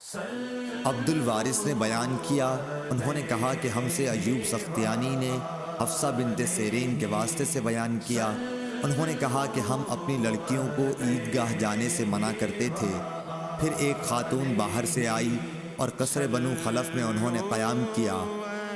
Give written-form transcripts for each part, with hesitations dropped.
عبد الوارث نے بیان کیا، انہوں نے کہا کہ ہم سے ایوب سختیانی نے حفصہ بنت سیرین کے واسطے سے بیان کیا، انہوں نے کہا کہ ہم اپنی لڑکیوں کو عیدگاہ جانے سے منع کرتے تھے۔ پھر ایک خاتون باہر سے آئی اور قصر بنو خلف میں انہوں نے قیام کیا۔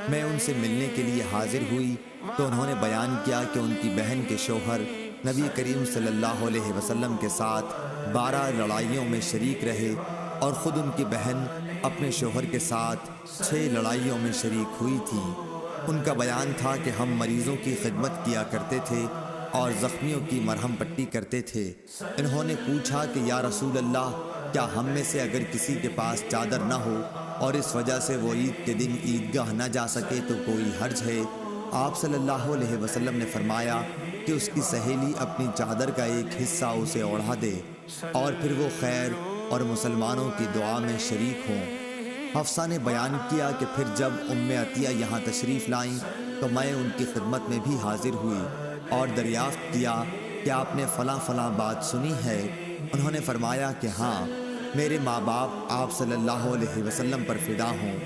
میں ان سے ملنے کے لیے حاضر ہوئی تو انہوں نے بیان کیا کہ ان کی بہن کے شوہر نبی کریم صلی اللہ علیہ وسلم کے ساتھ 12 لڑائیوں میں شریک رہے اور خود ان کی بہن اپنے شوہر کے ساتھ 6 لڑائیوں میں شریک ہوئی تھی۔ ان کا بیان تھا کہ ہم مریضوں کی خدمت کیا کرتے تھے اور زخمیوں کی مرہم پٹی کرتے تھے۔ انہوں نے پوچھا کہ یا رسول اللہ، کیا ہم میں سے اگر کسی کے پاس چادر نہ ہو اور اس وجہ سے وہ عید کے دن عیدگاہ نہ جا سکے تو کوئی حرج ہے؟ آپ صلی اللہ علیہ وسلم نے فرمایا کہ اس کی سہیلی اپنی چادر کا ایک حصہ اسے اوڑھا دے اور پھر وہ خیر اور مسلمانوں کی دعا میں شریک ہوں۔ حفصہ نے بیان کیا کہ پھر جب عطیہ یہاں تشریف لائیں تو میں ان کی خدمت میں بھی حاضر ہوئی اور دریافت کیا کہ آپ نے فلاں فلاں بات سنی ہے؟ انہوں نے فرمایا کہ ہاں، میرے ماں باپ آپ صلی اللہ علیہ وسلم پر فدا ہوں۔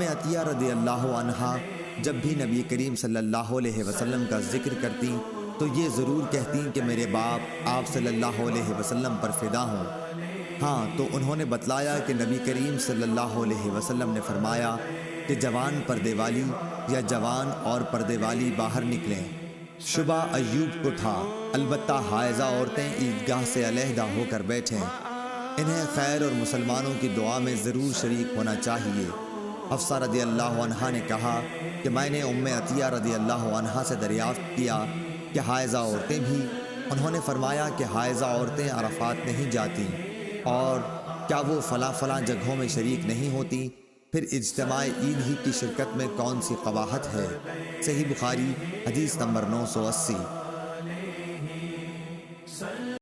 عطیہ رضی اللہ عنہا جب بھی نبی کریم صلی اللہ علیہ وسلم کا ذکر کرتی تو یہ ضرور کہتی کہ میرے باپ آپ صلی اللہ علیہ وسلم پر فدا ہوں۔ ہاں، تو انہوں نے بتلایا کہ نبی کریم صلی اللہ علیہ وسلم نے فرمایا کہ جوان پردے والی یا جوان اور پردے والی باہر نکلیں۔ شبہ ایوب کو تھا، البتہ حائضہ عورتیں عیدگاہ سے علیحدہ ہو کر بیٹھیں، انہیں خیر اور مسلمانوں کی دعا میں ضرور شریک ہونا چاہیے۔ حفصہ رضی اللہ عنہا نے کہا کہ میں نے عطیہ رضی اللہ عنہا سے دریافت کیا کہ حائضہ عورتیں بھی؟ انہوں نے فرمایا کہ حائضہ عورتیں عرفات نہیں جاتیں، اور کیا وہ فلاں فلاں جگہوں میں شریک نہیں ہوتی؟ پھر اجتماع عید ہی کی شرکت میں کون سی قباحت ہے؟ صحیح بخاری حدیث نمبر 980۔